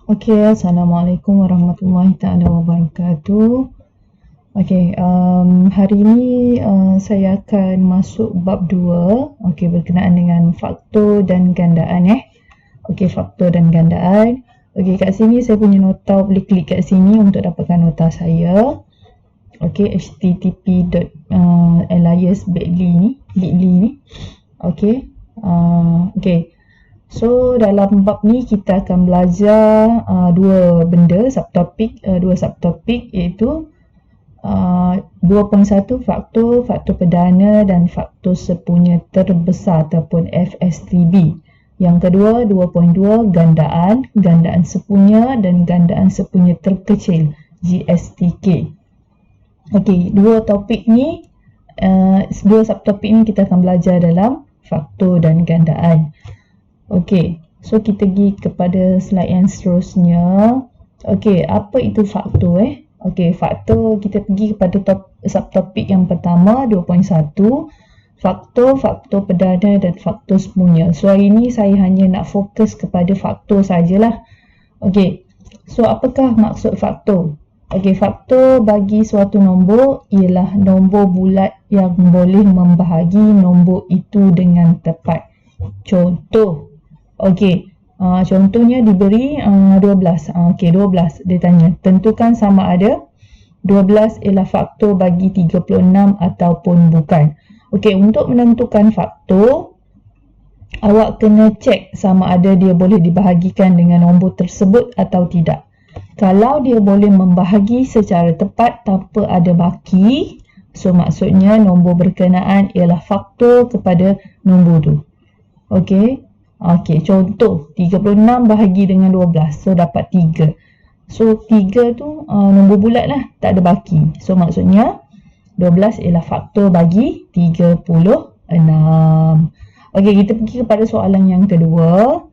Okey, Assalamualaikum warahmatullahi taala wabarakatuh. Okey, hari ini saya akan masuk bab 2, okey, berkenaan dengan faktor dan gandaan Okey, faktor dan gandaan. Okey, kat sini saya punya nota, boleh klik kat sini untuk dapatkan nota saya. Okey, http://alias.bit.ly ni. Okey. Okey. So dalam bab ni kita akan belajar dua benda, dua subtopik iaitu 2.1 faktor perdana dan faktor sepunya terbesar ataupun FSTB. Yang kedua 2.2 gandaan sepunya dan gandaan sepunya terkecil GSTK. Okey, dua subtopik ni kita akan belajar dalam faktor dan gandaan. Okey, so kita pergi kepada slide yang seterusnya. Okey, apa itu faktor Okey, faktor, kita pergi kepada subtopik yang pertama 2.1, faktor perdana dan faktor semuanya. So hari ini saya hanya nak fokus kepada faktor sajalah. Okey, so apakah maksud faktor? Okey, faktor bagi suatu nombor ialah nombor bulat yang boleh membahagi nombor itu dengan tepat. Contoh, okey, contohnya diberi 12. Okey, 12. Dia tanya, tentukan sama ada 12 ialah faktor bagi 36 ataupun bukan. Okey, untuk menentukan faktor, awak kena cek sama ada dia boleh dibahagikan dengan nombor tersebut atau tidak. Kalau dia boleh membahagi secara tepat tanpa ada baki, so maksudnya nombor berkenaan ialah faktor kepada nombor tu. Okey. Okey, contoh 36 bahagi dengan 12, so dapat 3. So 3 tu nombor bulat lah, tak ada baki. So maksudnya 12 ialah faktor bagi 36. Okey, kita pergi kepada soalan yang kedua.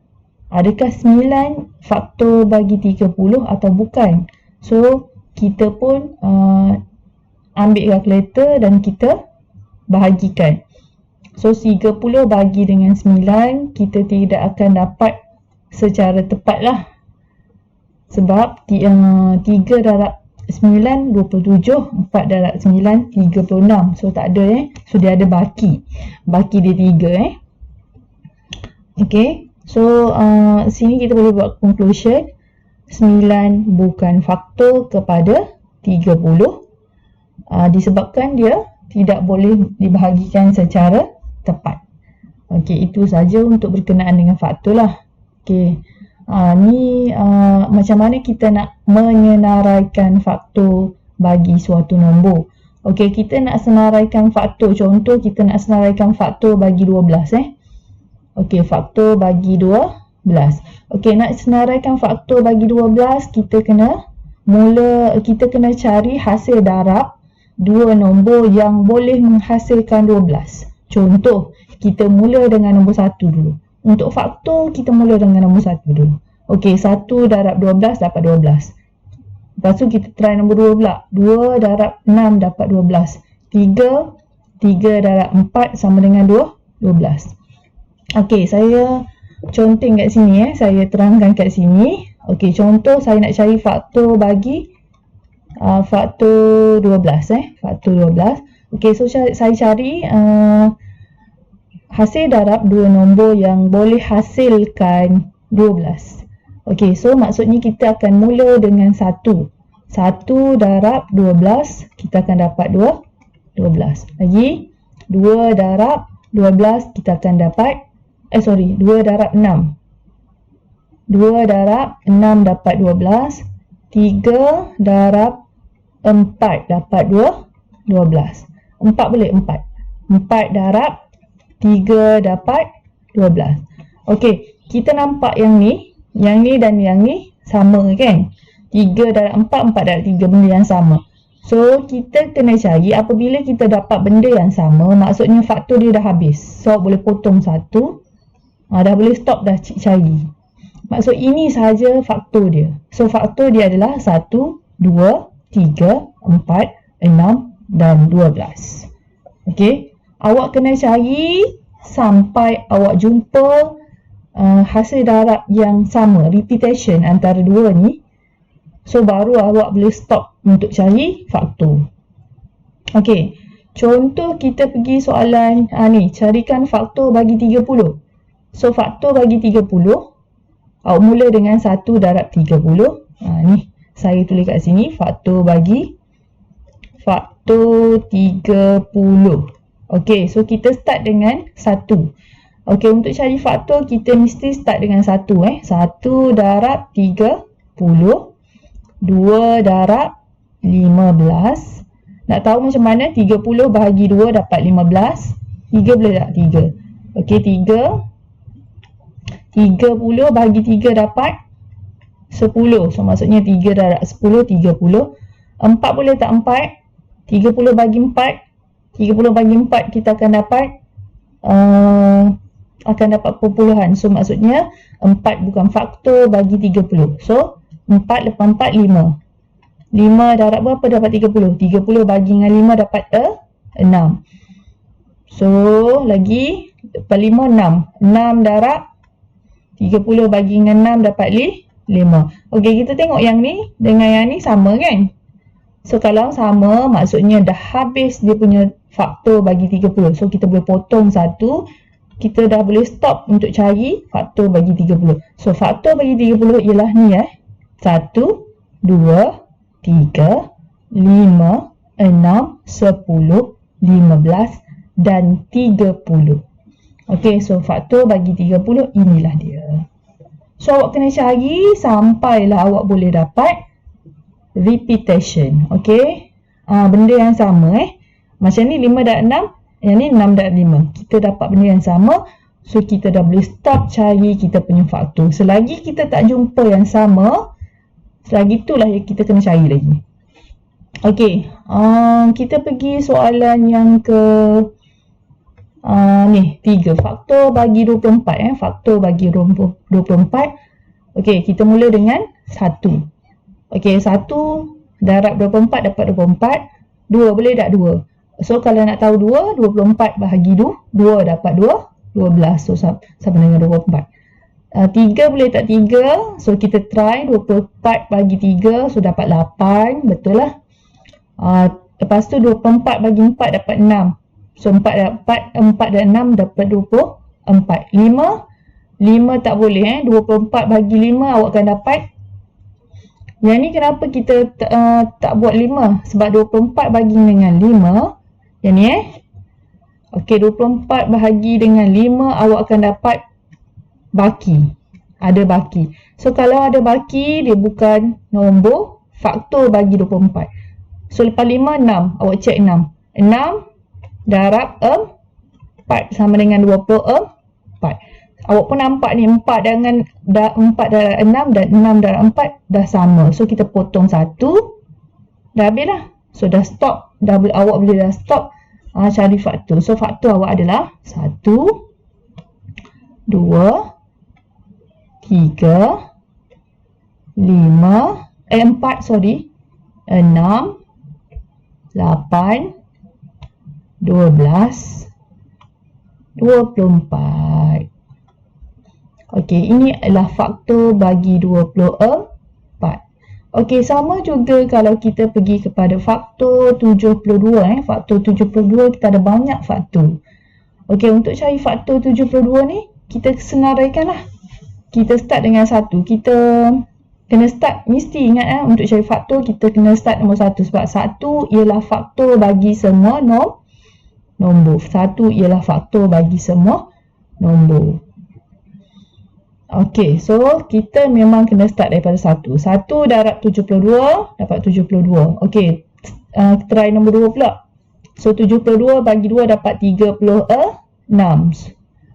Adakah 9 faktor bagi 30 atau bukan? So kita pun ambil kalkulator dan kita bahagikan. So 30 bagi dengan 9, kita tidak akan dapat secara tepat lah. Sebab 3 darab 9, 27, 4 darab 9, 36. So tak ada So dia ada baki. Baki dia 3 Okay. So sini kita boleh buat conclusion. 9 bukan faktor kepada 30. Disebabkan dia tidak boleh dibahagikan secara tepat. Okey, itu saja untuk berkenaan dengan faktor lah. Okey. Ni macam mana kita nak menyenaraikan faktor bagi suatu nombor. Okey, kita nak senaraikan faktor. Contoh kita nak senaraikan faktor bagi 12 Okey, faktor bagi 12. Okey, nak senaraikan faktor bagi 12, kita kena cari hasil darab dua nombor yang boleh menghasilkan 12. Contoh, kita mula dengan nombor 1 dulu. Untuk faktor, kita mula dengan nombor 1 dulu. Okey, 1 darab 12 dapat 12. Lepas tu kita try nombor 2 pula. 2 darab 6 dapat 12. 3 darab 4 sama dengan 12. Okey, saya conteng kat sini saya terangkan kat sini. Okey, contoh saya nak cari faktor bagi faktor 12 faktor 12. Okey, so saya cari hasil darab dua nombor yang boleh hasilkan 12. Okey, so maksudnya kita akan mula dengan 1. 1 darab 12, kita akan dapat 12. Lagi 2 darab 12, kita akan dapat 2 darab 6. 2 darab 6 dapat 12. 3 darab 4 dapat 12. 4 boleh 4. 4 darab 3 dapat 12. Okey, kita nampak yang ni dan yang ni sama kan? 3 darab 4, 4 darab 3, benda yang sama. So, kita kena cari apabila kita dapat benda yang sama, maksudnya faktor dia dah habis. So, boleh potong satu. Dah boleh stop dah cari. Maksud ini sahaja faktor dia. So, faktor dia adalah 1, 2, 3, 4, 6 dan 12. Okey. Awak kena cari sampai awak jumpa hasil darab yang sama, repetition antara dua ni, so baru awak boleh stop untuk cari faktor. Okey, contoh kita pergi soalan ni, carikan faktor bagi 30. So faktor bagi 30, awak mula dengan 1 darab 30. Ni saya tulis kat sini, faktor 30. Okey, so kita start dengan 1. Okey, untuk cari faktor kita mesti start dengan 1 1 darab 30, 2 darab 15. Nak tahu macam mana 30 bahagi 2 dapat 15? 3 boleh tak? 3. Okey, 3. 30 bahagi 3 dapat 10. So maksudnya 3 darab 10, 30. 4 boleh tak 4? 30 bagi 4. 30 bagi 4 kita akan dapat perpuluhan. So maksudnya 4 bukan faktor bagi 30. So 4 lepas 4, 5. 5 darab berapa dapat 30? 30 bagi dengan 5 dapat 6. So lagi lepas 5, 6. 6 darab 30 bagi dengan 6 dapat 5. Okey, kita tengok yang ni dengan yang ni sama kan? So kalau sama maksudnya dah habis dia punya faktor bagi 30. So kita boleh potong satu. Kita dah boleh stop untuk cari faktor bagi 30. So faktor bagi 30 ialah ni 1, 2, 3, 5, 6, 10, 15 dan 30. Okey, so faktor bagi 30 inilah dia. So awak kena cari sampailah awak boleh dapat repetition. Okey, benda yang sama macam ni 5 dan 6, yang ni 6 dan 5. Kita dapat benda yang sama. So kita dah boleh stop cari kita punya faktor. Selagi kita tak jumpa yang sama, selagi itulah yang kita kena cari lagi. Okey, kita pergi soalan yang ke ni 3. Faktor bagi 24 faktor bagi 24. Okey, kita mula dengan 1. Okey, 1 darab 24 dapat 24. 2 boleh tak 2? So kalau nak tahu 2, 24 bahagi 2 dapat 12. So sama dengan 24. 3 boleh tak 3? So kita try 24 bagi 3, so dapat 8. Betul lah. Lepas tu 24 bagi 4 dapat 6. So 4 dan 6 dapat 24. 5 tak boleh 24 bagi 5 awak akan dapat. Yang ni kenapa kita tak buat 5? Sebab 24 bagi dengan 5. Yang ni Okey, 24 bahagi dengan 5 awak akan dapat baki. Ada baki. So kalau ada baki, dia bukan nombor faktor bagi 24. So lepas 5, 6. Awak cek 6. 6 darab 4 sama dengan 24. Awak pun nampak ni 4 darab 6 dan 6 darab 4 dah sama. So kita potong 1. Dah habis lah. So dah stop. Awak boleh dah stop cari faktor. So faktor awak adalah 1, 2, 3, 4, 6, 8, 12, 24. Okey, ini adalah faktor bagi 24. Okey, sama juga kalau kita pergi kepada faktor 72. Faktor 72 kita ada banyak faktor. Okey, untuk cari faktor 72 ni, kita senaraikan lah. Kita start dengan 1. Kita kena start, mesti ingat untuk cari faktor kita kena start nombor 1. Sebab 1 ialah faktor bagi semua nombor. 1 ialah faktor bagi semua nombor. Okey, so kita memang kena start daripada 1. 1 darab 72 dapat 72. Okey, try nombor 2 pula. So 72 bagi 2 dapat 36.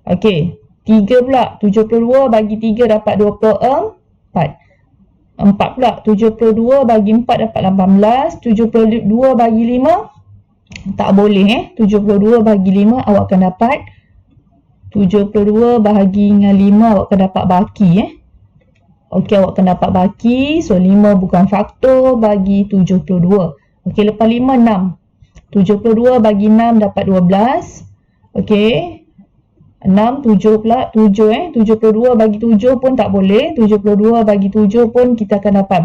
Okey, 3 pula. 72 bagi 3 dapat 24. 4 pula. 72 bagi 4 dapat 18. 72 bagi 5 tak boleh 72 bagi 5 awak akan dapat 72 bahagi dengan 5 awak akan dapat baki Okey, awak akan dapat baki. So 5 bukan faktor bagi 72. Okey, lepas 5, 6. 72 bagi 6 dapat 12. Okey, 6, 7 pula, 7 72 bagi 7 pun tak boleh. 72 bagi 7 pun kita akan dapat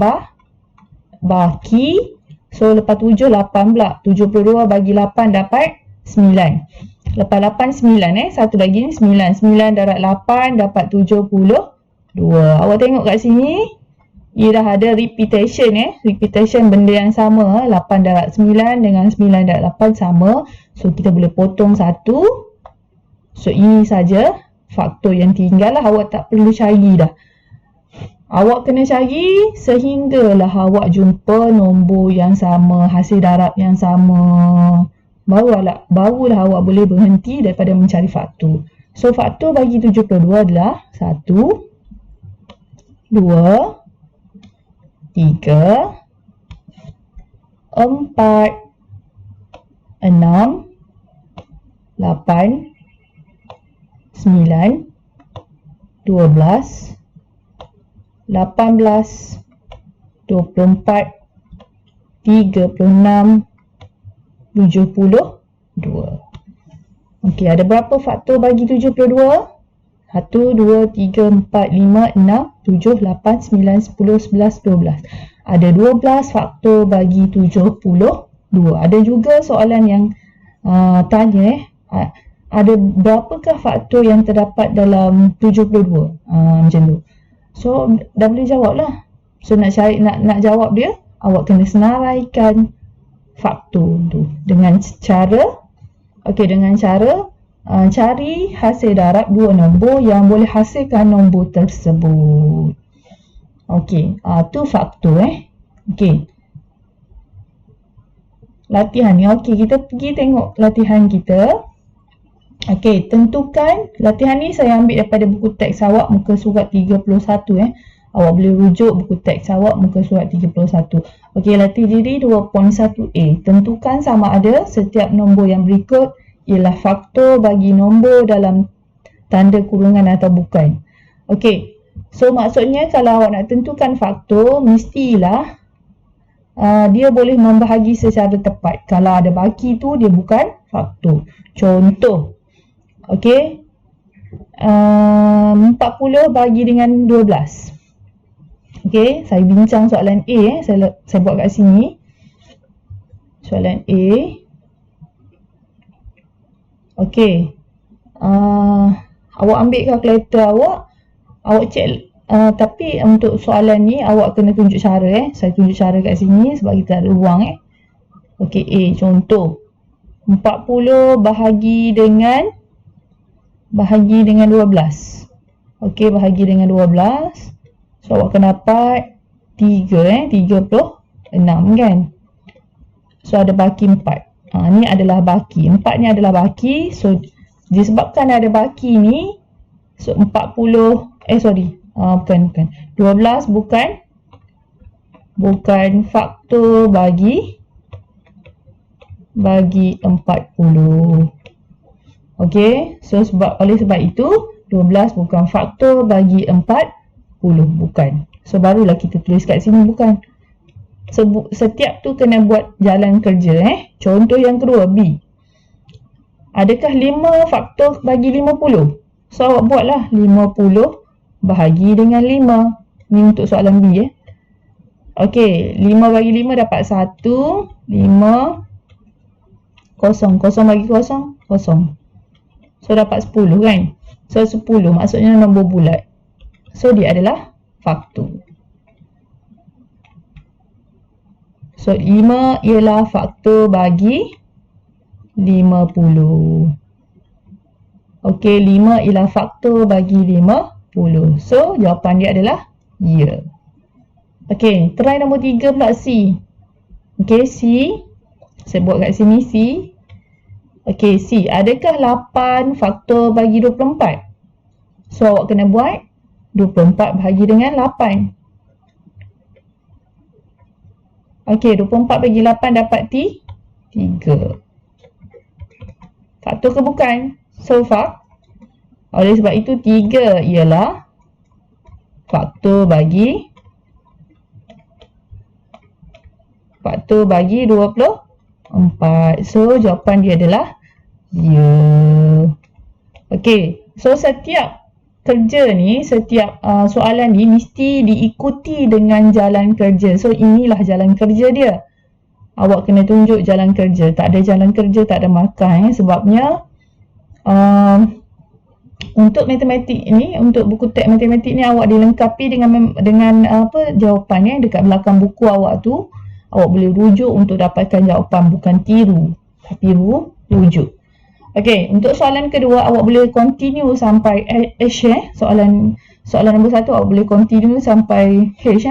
baki. So lepas 7, 8 pula. 72 bagi 8 dapat 9. Lepas 8, 9 satu lagi ni 9. 9 darab 8 dapat 72. Awak tengok kat sini, ia dah ada repetition repetition benda yang sama. 8 darab 9 dengan 9 darab 8 sama. So kita boleh potong satu. So ini saja faktor yang tinggal lah. Awak tak perlu cari dah. Awak kena cari sehinggalah awak jumpa nombor yang sama, hasil darab yang sama. Barulah awak boleh berhenti daripada mencari faktor. So faktor bagi 72 adalah 1, 2, 3, 4, 6, 8, 9, 12, 18, 24, 36, 72. Okey, ada berapa faktor bagi 72? 1, 2, 3, 4, 5, 6, 7, 8, 9, 10, 11, 12. Ada 12 faktor bagi 72. Ada juga soalan yang tanya ada berapakah faktor yang terdapat dalam 72? Macam tu. So dah boleh jawab lah. So nak jawab dia, awak kena senaraikan faktor tu dengan cara cari hasil darab dua nombor yang boleh hasilkan nombor tersebut. Okey, tu faktor Okey. Latihan ni. Okey, kita pergi tengok latihan kita. Okey, tentukan. Latihan ni saya ambil daripada buku teks awak muka surat 31 Awak boleh rujuk buku teks awak muka surat 31. Okey, latih diri 2.1a. Tentukan sama ada setiap nombor yang berikut ialah faktor bagi nombor dalam tanda kurungan atau bukan. Okey. So maksudnya kalau awak nak tentukan faktor, mestilah dia boleh membahagi secara tepat. Kalau ada baki tu dia bukan faktor. Contoh. Okey. 40 bagi dengan 12. Okey, saya bincang soalan A saya buat kat sini. Soalan A. Okey. Awak ambil kalkulator awak cek tapi untuk soalan ni awak kena tunjuk cara Saya tunjuk cara kat sini sebab kita ada ruang Okey, A contoh. 40 bahagi dengan 12. Okey, bahagi dengan 12. So awak akan dapat 3 36 kan. So ada baki 4. Ni adalah baki. 4 ni adalah baki. So disebabkan ada baki ni, so 40 bukan 12 bukan faktor bagi 40. Okey, so oleh sebab itu 12 bukan faktor bagi 40, bukan. So barulah kita tulis kat sini bukan. Setiap tu kena buat jalan kerja Contoh yang kedua, B. Adakah 5 faktor bagi 50? So awak buatlah 50 bahagi dengan 5. Ni untuk soalan B Okey, 5 bagi 5 dapat 1, 5, 0 bagi 0, 0. So dapat 10 kan. So 10 maksudnya nombor bulat. So dia adalah faktor. So 5 ialah faktor bagi 50. Okey, 5 ialah faktor bagi 50. So jawapan dia adalah ya. Okey, try nombor 3 pula, C. Okey, C. Saya buat kat sini C. Okey, C. Adakah 8 faktor bagi 24? So awak kena buat 24 bahagi dengan 8. Okey, 24 bagi 8 dapat 3. Faktor ke bukan? So oleh sebab itu 3 ialah faktor bagi 24. So jawapan dia adalah ya. Okey. Okey, so setiap kerja ni, setiap soalan ni mesti diikuti dengan jalan kerja. So inilah jalan kerja dia. Awak kena tunjuk jalan kerja. Tak ada jalan kerja, tak ada markah sebabnya untuk matematik ni, untuk buku teks matematik ni awak dilengkapi dengan jawapan dekat belakang buku awak tu. Awak boleh rujuk untuk dapatkan jawapan, bukan tiru, tapi rujuk. Okey, untuk soalan kedua awak boleh continue sampai H soalan nombor 1 awak boleh continue sampai H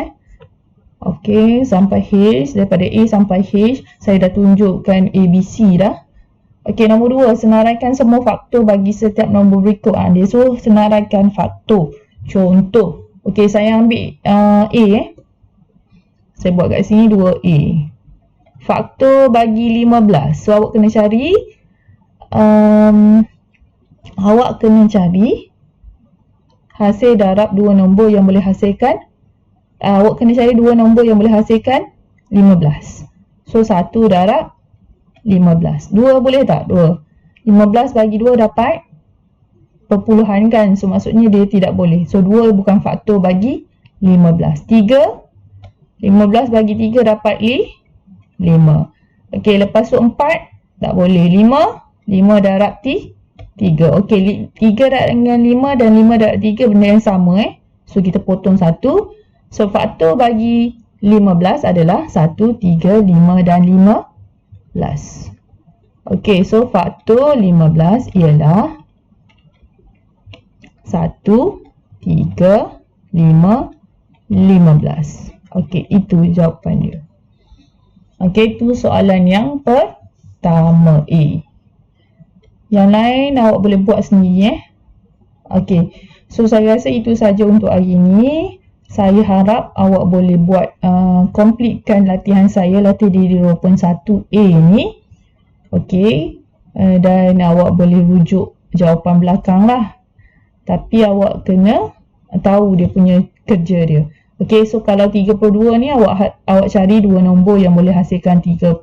Okey, sampai H, daripada A sampai H. Saya dah tunjukkan ABC dah. Okey, nombor 2, senaraikan semua faktor bagi setiap nombor berikut. Dia suruh senaraikan faktor. Contoh, okey, saya ambil A Saya buat kat sini 2A. Faktor bagi 15. So awak kena cari hasil darab dua nombor yang boleh hasilkan awak kena cari dua nombor yang boleh hasilkan 15. So 1 darab 15. 2 boleh tak? 2. 15 bagi 2 dapat perpuluhan kan. So maksudnya dia tidak boleh. So 2 bukan faktor bagi 15. 3. 15 bagi 3 dapat 5. Okey, lepas tu 4 tak boleh. 5 darab 3. Okey, 3 darab dengan 5 dan 5 darab 3 benda yang sama So kita potong 1. So faktor bagi 15 adalah 1, 3, 5 dan 15. Okey, so faktor 15 ialah 1, 3, 5, 15. Okey, itu jawapan dia. Okey, itu soalan yang pertama A. Yang lain awak boleh buat sendiri Okey, so saya rasa itu saja untuk hari ini. Saya harap awak boleh buat completekan latihan saya, latih diri 2.1A ni. Okey, dan awak boleh rujuk jawapan belakang lah. Tapi awak kena tahu dia punya kerja dia. Okey, so kalau 32 ni awak cari dua nombor yang boleh hasilkan 32.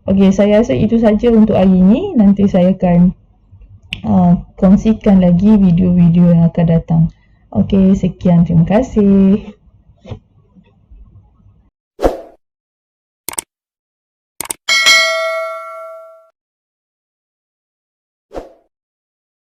Okey, saya rasa itu saja untuk hari ini. Nanti saya akan kongsikan lagi video-video yang akan datang. Okey, sekian. Terima kasih.